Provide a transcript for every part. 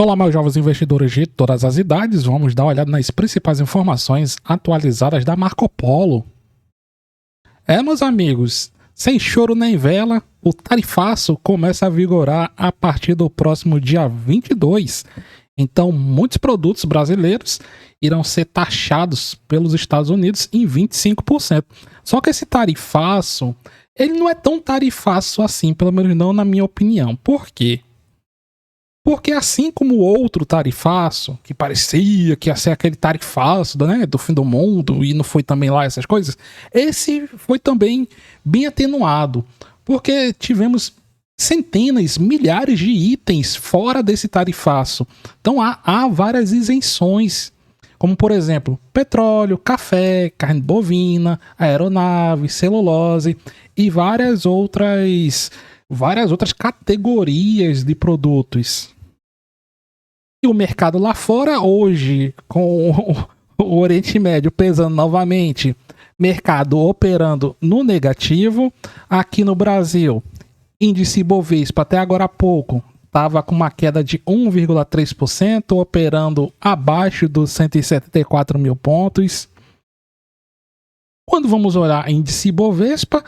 Olá, meus jovens investidores de todas as idades, vamos dar uma olhada nas principais informações atualizadas da Marco Polo. Meus amigos, sem choro nem vela, o tarifaço começa a vigorar a partir do próximo dia 22. Então, muitos produtos brasileiros irão ser taxados pelos Estados Unidos em 25%. Só que esse tarifaço, ele não é tão tarifaço assim, pelo menos não na minha opinião. Por quê? Porque assim como o outro tarifaço, que parecia que ia ser aquele tarifaço, né, do fim do mundo, e não foi também lá essas coisas, esse foi também bem atenuado, porque tivemos centenas, milhares de itens fora desse tarifaço. Então há várias isenções, como por exemplo, petróleo, café, carne bovina, aeronave, celulose e várias outras categorias de produtos. E o mercado lá fora, hoje, com o Oriente Médio pesando novamente, mercado operando no negativo. Aqui no Brasil, índice Bovespa até agora há pouco estava com uma queda de 1,3%, operando abaixo dos 174 mil pontos. Quando vamos olhar índice Bovespa,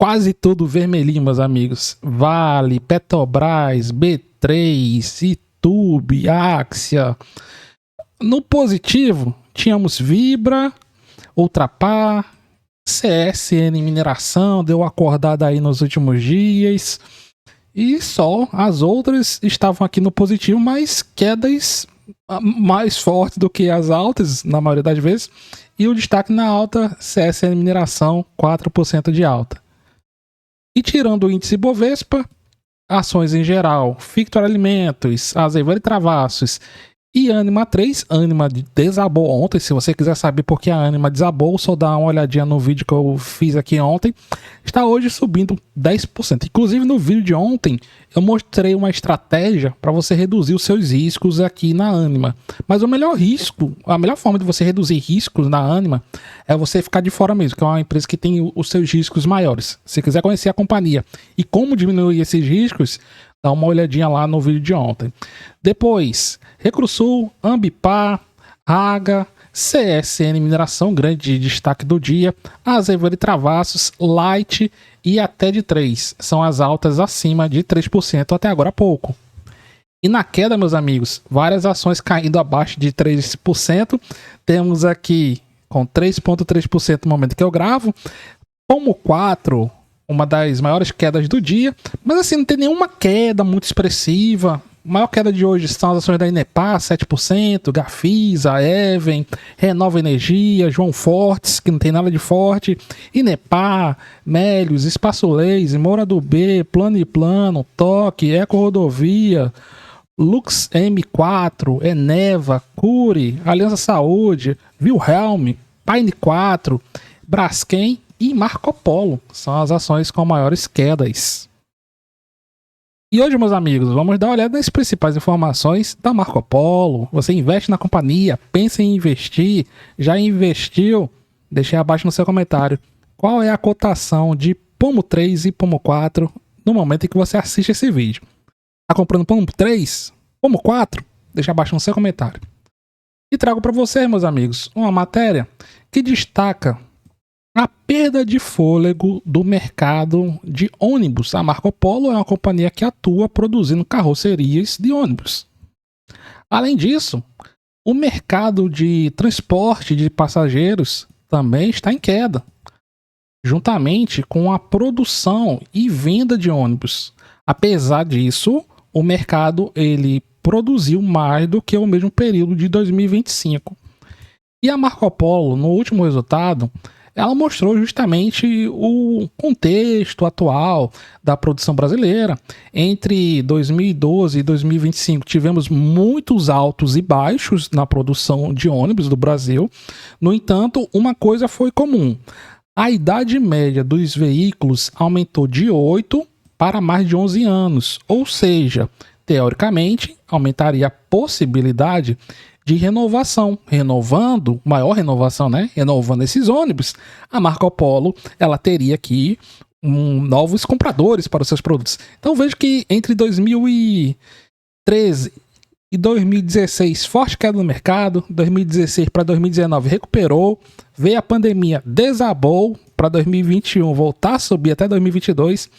quase tudo vermelhinho, meus amigos. Vale, Petrobras, B3, YouTube, Axia. No positivo, tínhamos Vibra, Ultrapar, CSN Mineração, deu acordada aí nos últimos dias. E só as outras estavam aqui no positivo, mas quedas mais fortes do que as altas, na maioria das vezes. E o destaque na alta, CSN Mineração, 4% de alta. E tirando o índice Bovespa, ações em geral, Victor Alimentos, Azevedo e Travassos e Ânima 3. Ânima desabou ontem. Se você quiser saber por que a Ânima desabou, só dá uma olhadinha no vídeo que eu fiz aqui ontem. Está hoje subindo 10%. Inclusive no vídeo de ontem eu mostrei uma estratégia para você reduzir os seus riscos aqui na Ânima. Mas o melhor risco, a melhor forma de você reduzir riscos na Ânima é você ficar de fora mesmo, que é uma empresa que tem os seus riscos maiores. Se quiser conhecer a companhia e como diminuir esses riscos, dá uma olhadinha lá no vídeo de ontem. Depois, Recrusul, Ambipar, Raga, CSN Mineração, grande destaque do dia, Azevedo e Travassos, Light e até de 3. São as altas acima de 3% até agora há pouco. E na queda, meus amigos, várias ações caindo abaixo de 3%. Temos aqui com 3,3% no momento que eu gravo. Pomo 4, uma das maiores quedas do dia, mas assim, não tem nenhuma queda muito expressiva. A maior queda de hoje são as ações da Inepar, 7%, Gafisa, Even, Renova Energia, João Fortes, que não tem nada de forte, Inepar, Melios, Espaço Laser, Moura do B, Plano e Plano, Toque, Eco Rodovia, Lux M4, Eneva, Curi, Aliança Saúde, Wilhelm, Pine 4, Braskem e Marco Polo. São as ações com maiores quedas. E hoje, meus amigos, vamos dar uma olhada nas principais informações da Marco Polo. Você investe na companhia, pensa em investir, já investiu? Deixe abaixo no seu comentário qual é a cotação de Pomo 3 e Pomo 4 no momento em que você assiste esse vídeo. Está comprando Pomo 3? Pomo 4? Deixe abaixo no seu comentário. E trago para vocês, meus amigos, uma matéria que destaca a perda de fôlego do mercado de ônibus. A Marco Polo é uma companhia que atua produzindo carrocerias de ônibus. Além disso, o mercado de transporte de passageiros também está em queda, juntamente com a produção e venda de ônibus. Apesar disso, o mercado ele produziu mais do que o mesmo período de 2025. E a Marco Polo, no último resultado, ela mostrou justamente o contexto atual da produção brasileira. Entre 2012 e 2025 tivemos muitos altos e baixos na produção de ônibus do Brasil. No entanto, uma coisa foi comum: a idade média dos veículos aumentou de 8 para mais de 11 anos, ou seja, teoricamente, aumentaria a possibilidade de renovação, maior renovação, né? Renovando esses ônibus, a Marco Polo, ela teria aqui novos compradores para os seus produtos. Então vejo que entre 2013 E 2016, forte queda no mercado. 2016 para 2019 recuperou. Veio a pandemia, desabou. Para 2021 voltar a subir até 2022.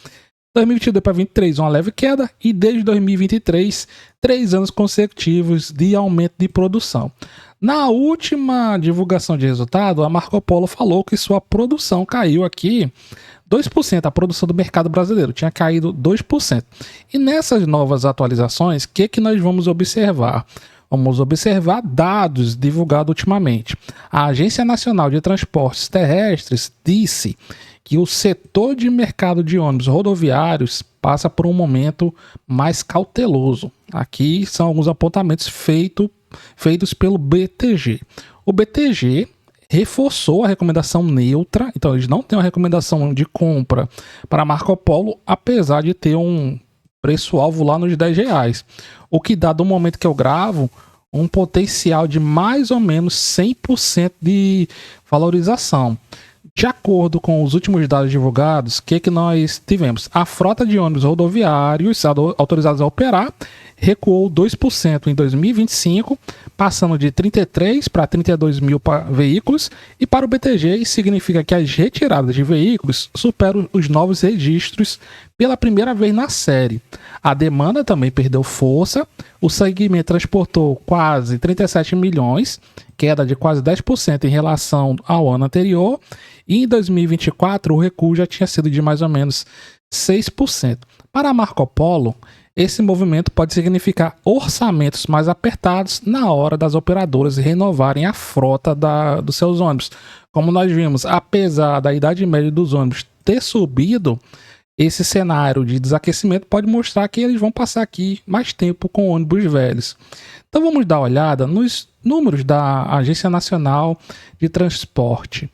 2022 para 2023 uma leve queda. E desde 2023, 3 anos consecutivos de aumento de produção. Na última divulgação de resultado, a Marco Polo falou que sua produção caiu aqui 2%, a produção do mercado brasileiro tinha caído 2%. E nessas novas atualizações, o que nós vamos observar? Vamos observar dados divulgados ultimamente. A Agência Nacional de Transportes Terrestres disse que o setor de mercado de ônibus rodoviários passa por um momento mais cauteloso. Aqui são alguns apontamentos feitos pelo BTG. O BTG reforçou a recomendação neutra, então eles não têm uma recomendação de compra para Marco Polo, apesar de ter um preço-alvo lá nos R$10, o que dá, do momento que eu gravo, um potencial de mais ou menos 100% de valorização. De acordo com os últimos dados divulgados, o que nós tivemos? A frota de ônibus rodoviários autorizados a operar recuou 2% em 2025, passando de 33 para 32 mil veículos, e para o BTG isso significa que as retiradas de veículos superam os novos registros pela primeira vez na série. A demanda também perdeu força, o segmento transportou quase 37 milhões, queda de quase 10% em relação ao ano anterior, e em 2024 o recuo já tinha sido de mais ou menos 6%. Para a Marco Polo, esse movimento pode significar orçamentos mais apertados na hora das operadoras renovarem a frota dos seus ônibus. Como nós vimos, apesar da idade média dos ônibus ter subido, esse cenário de desaquecimento pode mostrar que eles vão passar aqui mais tempo com ônibus velhos. Então vamos dar uma olhada nos números da Agência Nacional de Transporte.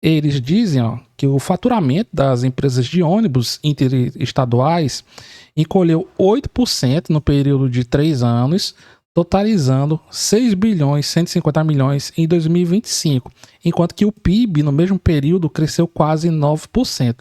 Eles dizem que o faturamento das empresas de ônibus interestaduais encolheu 8% no período de 3 anos, totalizando 6 bilhões 150 milhões em 2025, enquanto que o PIB no mesmo período cresceu quase 9%.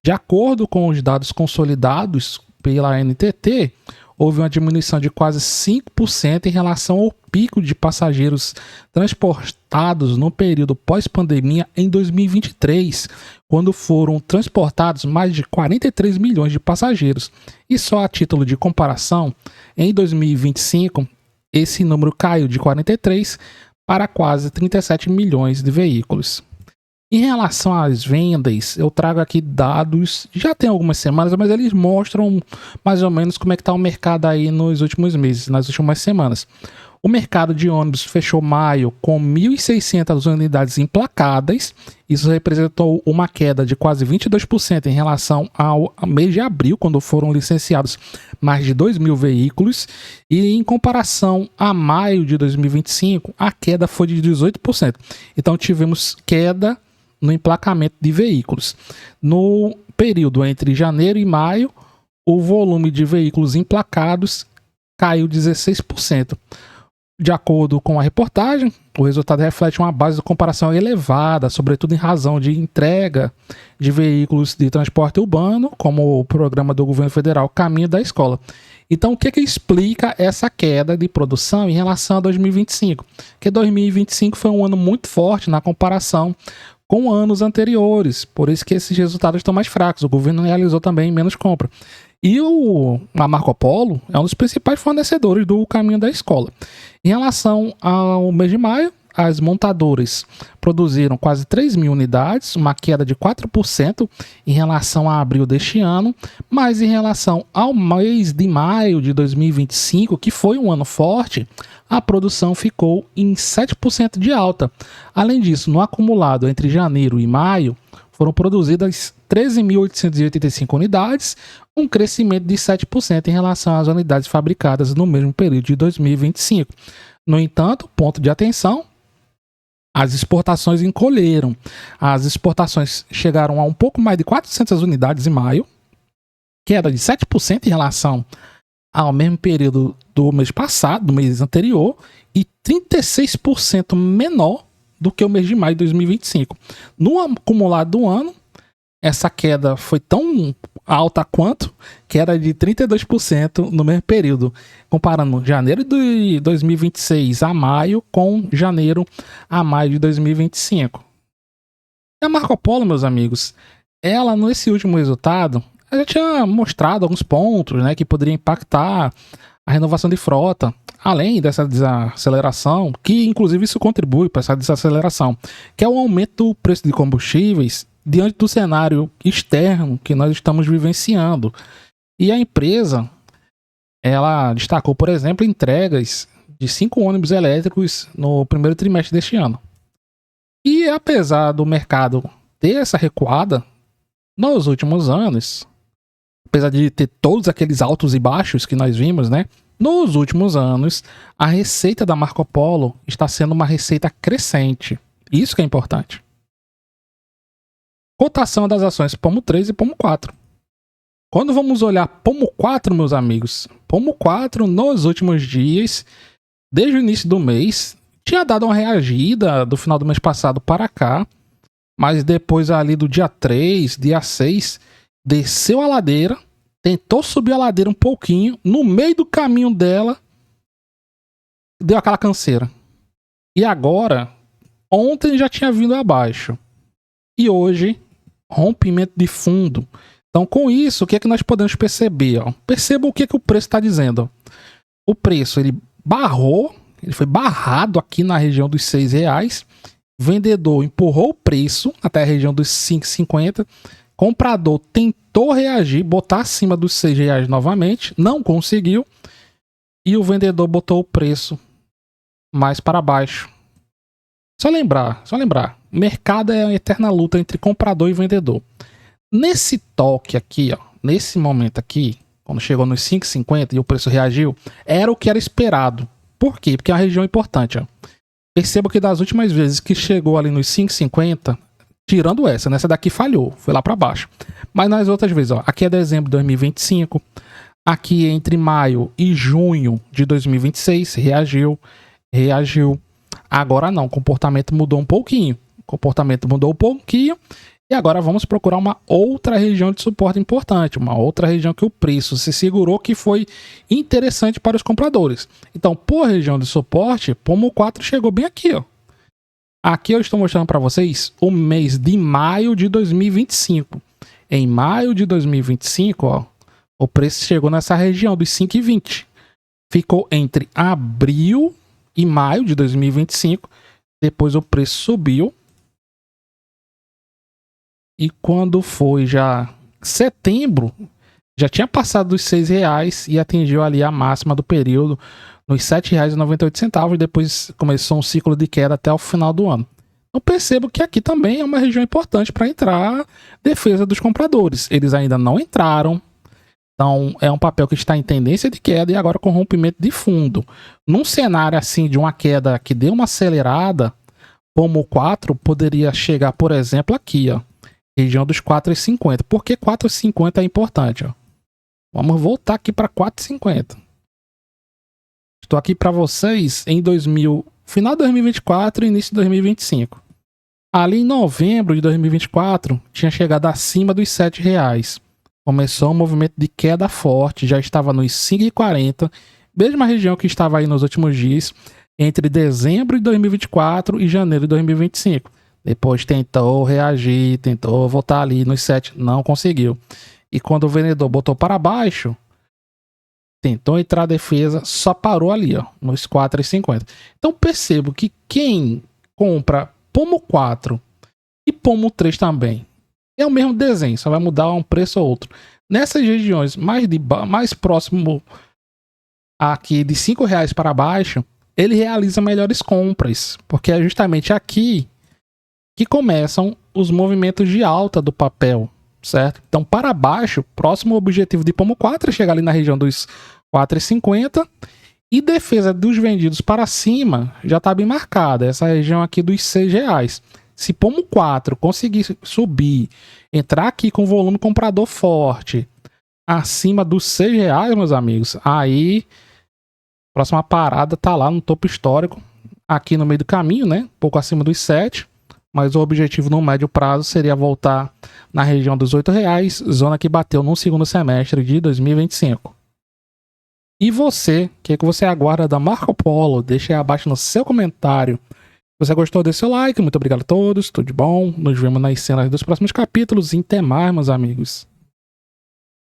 De acordo com os dados consolidados pela NTT, houve uma diminuição de quase 5% em relação ao pico de passageiros transportados no período pós-pandemia em 2023, quando foram transportados mais de 43 milhões de passageiros. E só a título de comparação, em 2025, esse número caiu de 43 para quase 37 milhões de veículos. Em relação às vendas, eu trago aqui dados, já tem algumas semanas, mas eles mostram mais ou menos como é que está o mercado aí nos últimos meses, nas últimas semanas. O mercado de ônibus fechou maio com 1.600 unidades emplacadas, isso representou uma queda de quase 22% em relação ao mês de abril, quando foram licenciados mais de 2 mil veículos, e em comparação a maio de 2025, a queda foi de 18%. Então tivemos queda no emplacamento de veículos. No período entre janeiro e maio, o volume de veículos emplacados caiu 16%. De acordo com a reportagem, o resultado reflete uma base de comparação elevada, sobretudo em razão de entrega de veículos de transporte urbano, como o programa do governo federal Caminho da Escola. Então, o que explica essa queda de produção em relação a 2025? Porque 2025 foi um ano muito forte na comparação com anos anteriores, por isso que esses resultados estão mais fracos. O governo realizou também menos compra. E a Marco Polo é um dos principais fornecedores do Caminho da Escola. Em relação ao mês de maio, as montadoras produziram quase 3 mil unidades, uma queda de 4% em relação a abril deste ano, mas em relação ao mês de maio de 2025, que foi um ano forte, a produção ficou em 7% de alta. Além disso, no acumulado entre janeiro e maio, foram produzidas 13.885 unidades, um crescimento de 7% em relação às unidades fabricadas no mesmo período de 2025. No entanto, ponto de atenção, as exportações encolheram. As exportações chegaram a um pouco mais de 400 unidades em maio, queda de 7% em relação ao mesmo período do mês passado, do mês anterior, e 36% menor do que o mês de maio de 2025. No acumulado do ano, essa queda foi tão alta quanto? Queda de 32% no mesmo período, comparando janeiro de 2026 a maio com janeiro a maio de 2025. E a Marco Polo, meus amigos, ela nesse último resultado, ela já tinha mostrado alguns pontos, né, que poderiam impactar a renovação de frota, além dessa desaceleração, que inclusive isso contribui para essa desaceleração, que é o aumento do preço de combustíveis diante do cenário externo que nós estamos vivenciando. E a empresa, ela destacou, por exemplo, entregas de 5 ônibus elétricos no primeiro trimestre deste ano. E apesar do mercado ter essa recuada, nos últimos anos, apesar de ter todos aqueles altos e baixos que nós vimos, né? Nos últimos anos, a receita da Marco Polo está sendo uma receita crescente. Isso que é importante. Cotação das ações Pomo 3 e Pomo 4. Quando vamos olhar Pomo 4, meus amigos, Pomo 4 nos últimos dias, desde o início do mês, tinha dado uma reagida do final do mês passado para cá, mas depois ali do dia 3, dia 6, desceu a ladeira, tentou subir a ladeira um pouquinho, no meio do caminho dela, deu aquela canseira. E agora, ontem já tinha vindo abaixo. E hoje, rompimento de fundo. Então, com isso, o que é que nós podemos perceber? Ó? Perceba o que é que o preço está dizendo. O preço, ele barrou, ele foi barrado aqui na região dos R$6. Vendedor empurrou o preço até a região dos R$5,50. Comprador tentou reagir, botar acima dos R$6 novamente, não conseguiu. E o vendedor botou o preço mais para baixo. Só lembrar. O mercado é a eterna luta entre comprador e vendedor. Nesse toque aqui, ó, nesse momento aqui, quando chegou nos 5,50 e o preço reagiu, era o que era esperado. Por quê? Porque é uma região importante. Ó. Perceba que das últimas vezes que chegou ali nos 5,50, tirando nessa daqui falhou, foi lá para baixo. Mas nas outras vezes, ó, aqui é dezembro de 2025, aqui entre maio e junho de 2026, reagiu. Agora não, o comportamento mudou um pouquinho. E agora vamos procurar uma outra região de suporte importante, uma outra região que o preço se segurou, que foi interessante para os compradores. Então, por região de suporte, Pomo 4 chegou bem aqui, ó. Aqui eu estou mostrando para vocês o mês de maio de 2025. Em maio de 2025, ó, o preço chegou nessa região dos 5,20. Ficou entre abril e maio de 2025. Depois o preço subiu. E quando foi já setembro, já tinha passado dos R$6 e atingiu ali a máxima do período nos R$7,98. E depois começou um ciclo de queda até o final do ano. Então percebo que aqui também é uma região importante para entrar defesa dos compradores. Eles ainda não entraram. Então é um papel que está em tendência de queda e agora com rompimento de fundo. Num cenário assim de uma queda que deu uma acelerada, Pomo 4 poderia chegar, por exemplo, aqui, ó. Região dos 4,50. Por que 4,50 é importante? Ó? Vamos voltar aqui para 4,50. Estou aqui para vocês em final de 2024 e início de 2025. Ali em novembro de 2024, tinha chegado acima dos R$7. Começou um movimento de queda forte, já estava nos 5,40. Mesma região que estava aí nos últimos dias, entre dezembro de 2024 e janeiro de 2025. Depois tentou reagir, tentou voltar ali nos 7, não conseguiu. E quando o vendedor botou para baixo, tentou entrar a defesa, só parou ali, ó, nos 4,50. Então percebo que quem compra Pomo 4 e Pomo 3 também é o mesmo desenho, só vai mudar um preço ou outro. Nessas regiões mais próximo aqui de R$5 para baixo, ele realiza melhores compras, porque é justamente aqui que começam os movimentos de alta do papel, certo? Então, para baixo, próximo objetivo de Pomo 4 é chegar ali na região dos R$4,50 e defesa dos vendidos para cima já está bem marcada, essa região aqui dos R$6. Se Pomo 4 conseguir subir, entrar aqui com volume comprador forte, acima dos R$6, meus amigos, aí a próxima parada está lá no topo histórico, aqui no meio do caminho, né? Um pouco acima dos 7. mas o objetivo no médio prazo seria voltar na região dos R$8, zona que bateu no segundo semestre de 2025. E você, o que você aguarda da Marco Polo? Deixa aí abaixo no seu comentário. Se você gostou, dê seu like. Muito obrigado a todos, tudo de bom. Nos vemos nas cenas dos próximos capítulos e até mais, meus amigos.